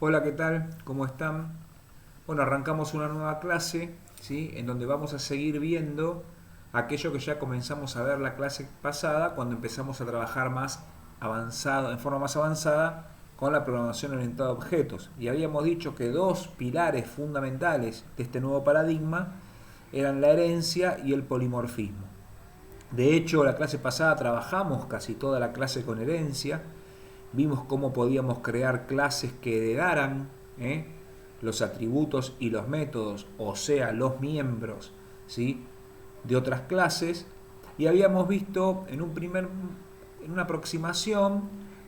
Hola, ¿qué tal? ¿Cómo están? Bueno, arrancamos una nueva clase, ¿sí? En donde vamos a seguir viendo aquello que ya comenzamos a ver la clase pasada cuando empezamos a trabajar más avanzado, en forma más avanzada con la programación orientada a objetos. Y habíamos dicho que dos pilares fundamentales de este nuevo paradigma eran la herencia y el polimorfismo. De hecho, la clase pasada trabajamos casi toda la clase con herencia. Vimos cómo podíamos crear clases que heredaran los atributos y los métodos, o sea, los miembros, ¿sí?, de otras clases. Y habíamos visto en una aproximación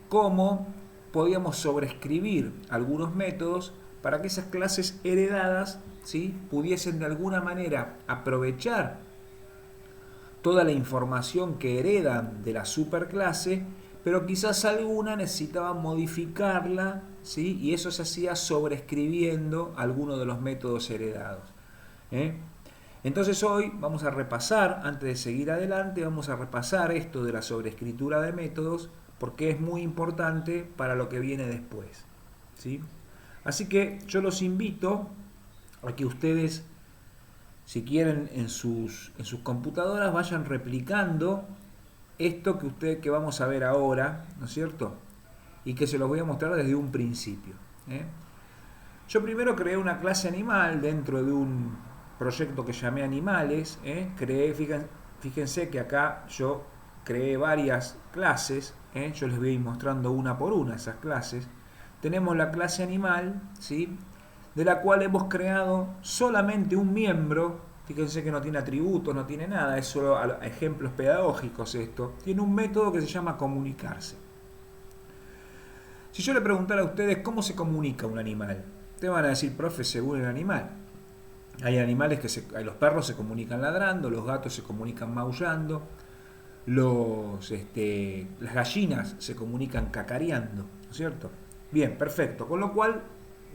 cómo podíamos sobreescribir algunos métodos para que esas clases heredadas, ¿sí?, pudiesen de alguna manera aprovechar toda la información que heredan de la superclase, pero quizás alguna necesitaban modificarla, ¿sí? Y eso se hacía sobreescribiendo algunos de los métodos heredados. ¿eh? Entonces hoy vamos a repasar, antes de seguir adelante, vamos a repasar esto de la sobreescritura de métodos, porque es muy importante para lo que viene después. ¿sí? Así que yo los invito a que ustedes, si quieren, en sus computadoras vayan replicando esto que vamos a ver ahora, ¿no es cierto? Y que se los voy a mostrar desde un principio. ¿eh? Yo primero creé una clase animal dentro de un proyecto que llamé Animales. Fíjense que acá yo creé varias clases. Yo les voy a ir mostrando una por una esas clases. Tenemos la clase animal, ¿sí?, de la cual hemos creado solamente un miembro. Fíjense que no tiene atributos, no tiene nada, es solo ejemplos pedagógicos esto. Tiene un método que se llama comunicarse. Si yo le preguntara a ustedes cómo se comunica un animal, ustedes van a decir, profe, según el animal. Hay animales los perros se comunican ladrando, los gatos se comunican maullando, las gallinas se comunican cacareando, ¿no es cierto? Bien, perfecto. Con lo cual,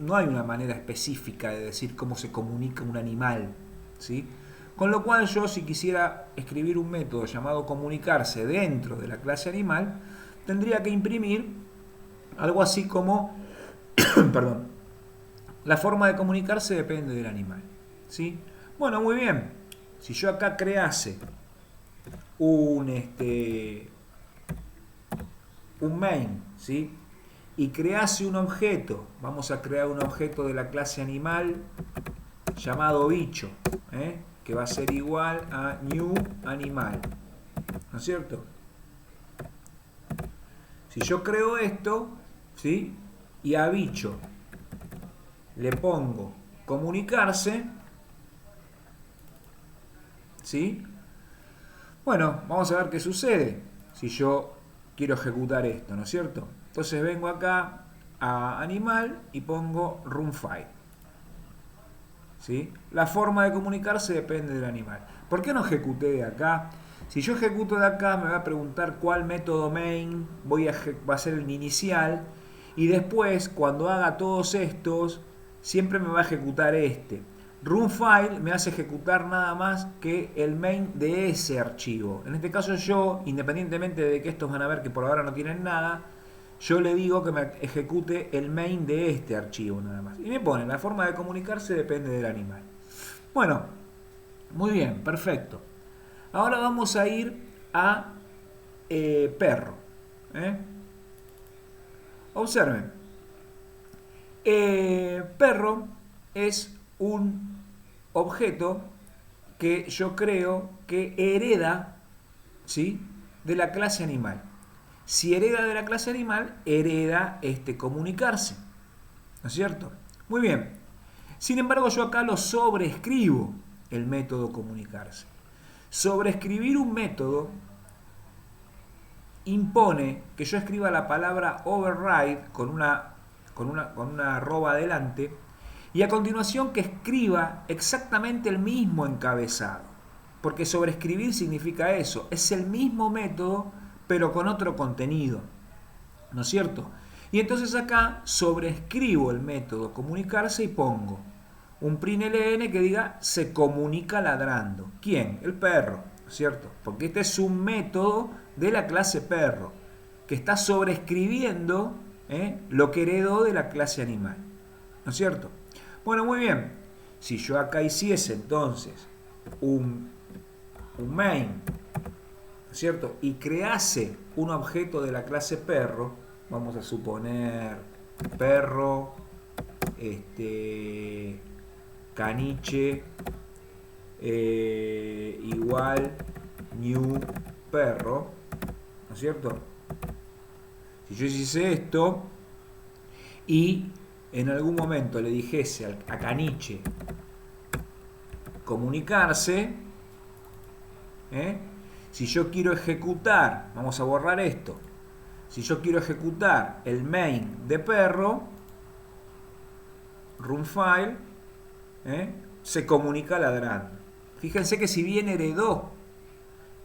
no hay una manera específica de decir cómo se comunica un animal, ¿sí? Con lo cual yo, si quisiera escribir un método llamado comunicarse dentro de la clase animal, tendría que imprimir algo así como, perdón, la forma de comunicarse depende del animal, ¿sí? Bueno, muy bien. Si yo acá crease un, un main, ¿sí?, y crease un objeto, vamos a crear un objeto de la clase animal llamado bicho, que va a ser igual a new animal, ¿no es cierto? Si yo creo esto, ¿sí?, y a bicho le pongo comunicarse, ¿sí? Bueno, vamos a ver qué sucede si yo quiero ejecutar esto, ¿no es cierto? Entonces vengo acá a animal y pongo run file. ¿Sí? La forma de comunicarse depende del animal. ¿Por qué no ejecuté de acá? Si yo ejecuto de acá me va a preguntar cuál método main va a ser el inicial, y después cuando haga todos estos siempre me va a ejecutar este. RunFile me hace ejecutar nada más que el main de ese archivo. En este caso yo, independientemente de que estos van a ver que por ahora no tienen nada, yo le digo que me ejecute el main de este archivo nada más. Y me pone, la forma de comunicarse depende del animal. Bueno, muy bien, perfecto. Ahora vamos a ir a perro. ¿eh? Observen. Perro es un objeto que yo creo que hereda, ¿sí?, de la clase animal. Si hereda de la clase animal, hereda este comunicarse, ¿no es cierto? Muy bien. Sin embargo, yo acá lo sobreescribo, el método comunicarse. Sobreescribir un método impone que yo escriba la palabra override con una arroba adelante, y a continuación que escriba exactamente el mismo encabezado. Porque sobreescribir significa eso, es el mismo método pero con otro contenido, ¿no es cierto? Y entonces acá sobreescribo el método comunicarse y pongo un println que diga se comunica ladrando. ¿Quién? El perro, ¿no es cierto? Porque este es un método de la clase perro que está sobreescribiendo lo que heredó de la clase animal. ¿No es cierto? Bueno, muy bien. Si yo acá hiciese entonces un main, ¿no es cierto? Y crease un objeto de la clase perro, vamos a suponer perro, caniche, igual new perro, ¿no es cierto? Si yo hiciese esto y en algún momento le dijese a caniche comunicarse, si yo quiero ejecutar, vamos a borrar esto, si yo quiero ejecutar el main de perro, run file, se comunica ladrando. Fíjense que si bien heredó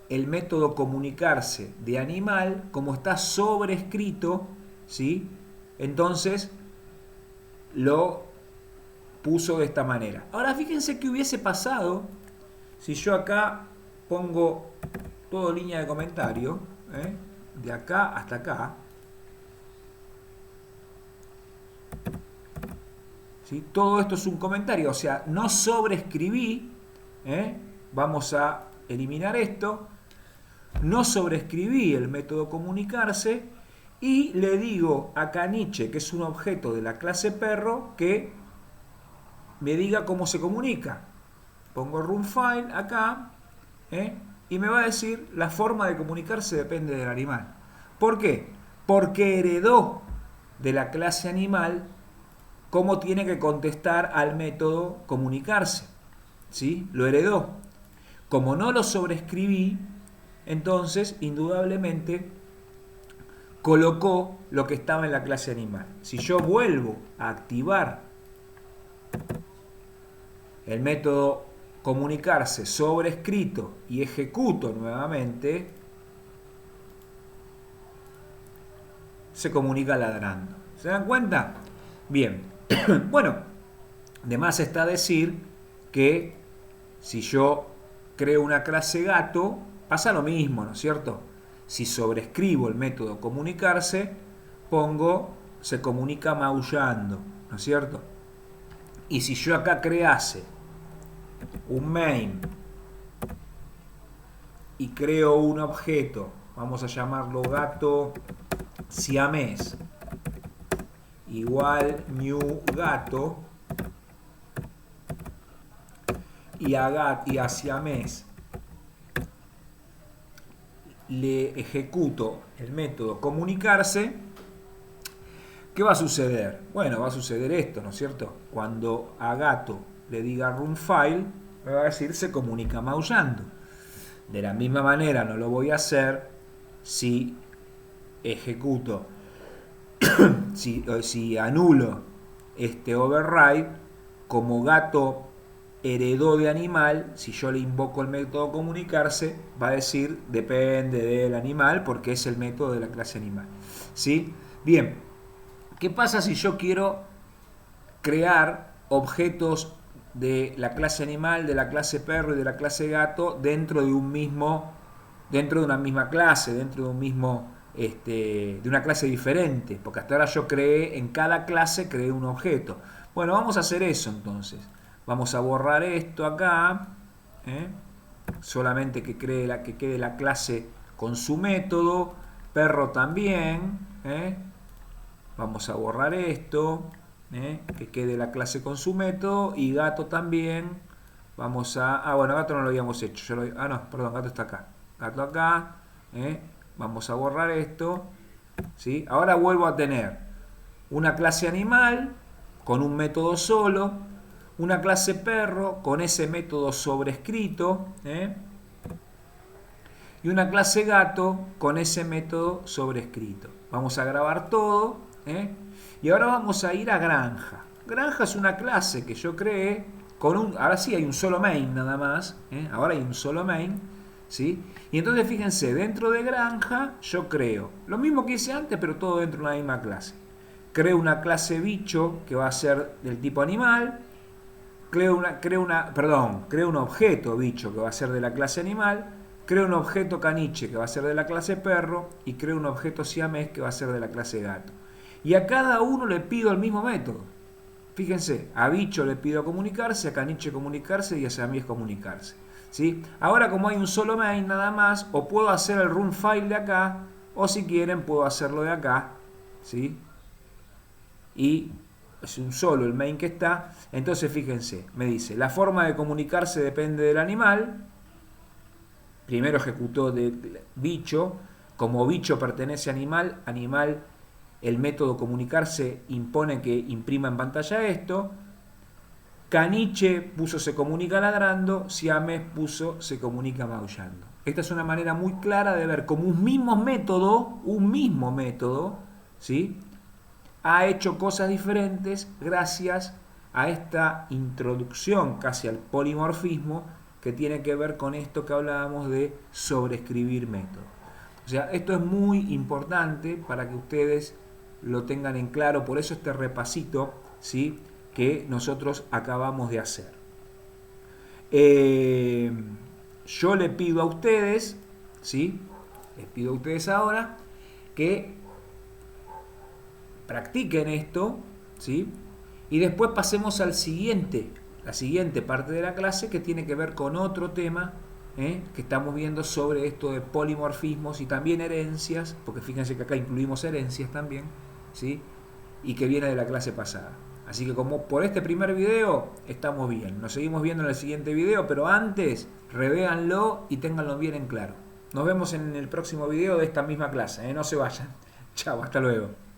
el método comunicarse de animal, como está sobrescrito, ¿sí? Entonces lo puso de esta manera. Ahora fíjense qué hubiese pasado si yo acá pongo todo línea de comentario, de acá hasta acá, ¿sí? Todo esto es un comentario, o sea, no sobreescribí, vamos a eliminar esto, no sobreescribí el método comunicarse y le digo a caniche, que es un objeto de la clase perro, que me diga cómo se comunica. Pongo run file acá, y me va a decir la forma de comunicarse depende del animal. ¿Por qué? Porque heredó de la clase animal cómo tiene que contestar al método comunicarse. ¿Sí? Lo heredó. Como no lo sobreescribí, entonces indudablemente colocó lo que estaba en la clase animal. Si yo vuelvo a activar el método comunicarse sobrescrito y ejecuto nuevamente, se comunica ladrando. ¿Se dan cuenta? Bien. Bueno, de más está decir que si yo creo una clase gato, pasa lo mismo, ¿no es cierto? Si sobrescribo el método comunicarse, pongo se comunica maullando, ¿no es cierto? Y si yo acá crease un main y creo un objeto, vamos a llamarlo gato siamés, igual new gato, y a siamés le ejecuto el método comunicarse, ¿qué va a suceder? Bueno, va a suceder esto, ¿no es cierto? Cuando a gato le diga run file, me va a decir se comunica maullando. De la misma manera no lo voy a hacer si ejecuto, si anulo este override, como gato heredó de animal, si yo le invoco el método comunicarse, va a decir depende del animal porque es el método de la clase animal. ¿Sí? Bien, ¿qué pasa si yo quiero crear objetos de la clase animal, de la clase perro y de la clase gato dentro de un mismo, dentro de una misma clase, dentro de un mismo, de una clase diferente? Porque hasta ahora yo creé, en cada clase creé un objeto. Bueno, vamos a hacer eso entonces. Vamos a borrar esto acá, solamente que quede la clase con su método, perro también, vamos a borrar esto, que quede la clase con su método, y gato también, vamos a, bueno, gato no lo habíamos hecho, no, perdón, gato está acá, gato acá, vamos a borrar esto, ¿sí? Ahora vuelvo a tener una clase animal con un método solo, una clase perro con ese método sobrescrito, y una clase gato con ese método sobrescrito. Vamos a grabar todo, y ahora vamos a ir a granja. Granja es una clase que yo creé con ahora sí hay un solo main nada más, ahora hay un solo main, ¿sí? Y entonces fíjense, dentro de granja yo creo lo mismo que hice antes, pero todo dentro de una misma clase. Creo una clase bicho que va a ser del tipo animal, creo un objeto bicho que va a ser de la clase animal, creo un objeto caniche que va a ser de la clase perro y creo un objeto siamés que va a ser de la clase gato. Y a cada uno le pido el mismo método. Fíjense, a Bicho le pido comunicarse, a Caniche comunicarse y a Samies comunicarse. ¿Sí? Ahora como hay un solo main nada más, o puedo hacer el run file de acá, o si quieren puedo hacerlo de acá. ¿Sí? Y es un solo el main que está. Entonces fíjense, me dice, la forma de comunicarse depende del animal. Primero ejecutó de Bicho. Como Bicho pertenece a animal, el método comunicarse impone que imprima en pantalla esto. Caniche puso se comunica ladrando, Siames puso se comunica maullando. Esta es una manera muy clara de ver cómo un mismo método, ¿sí? Ha hecho cosas diferentes gracias a esta introducción casi al polimorfismo que tiene que ver con esto que hablábamos de sobreescribir métodos. O sea, esto es muy importante para que ustedes lo tengan en claro, por eso este repasito, ¿sí?, que nosotros acabamos de hacer. Yo le pido a ustedes, ¿sí?, les pido a ustedes ahora que practiquen esto, ¿sí?, y después pasemos al la siguiente parte de la clase que tiene que ver con otro tema que estamos viendo sobre esto de polimorfismos y también herencias, porque fíjense que acá incluimos herencias también, ¿sí?, y que viene de la clase pasada. Así que como por este primer video estamos bien. Nos seguimos viendo en el siguiente video, pero antes revéanlo y ténganlo bien en claro. Nos vemos en el próximo video de esta misma clase. No se vayan. Chao, hasta luego.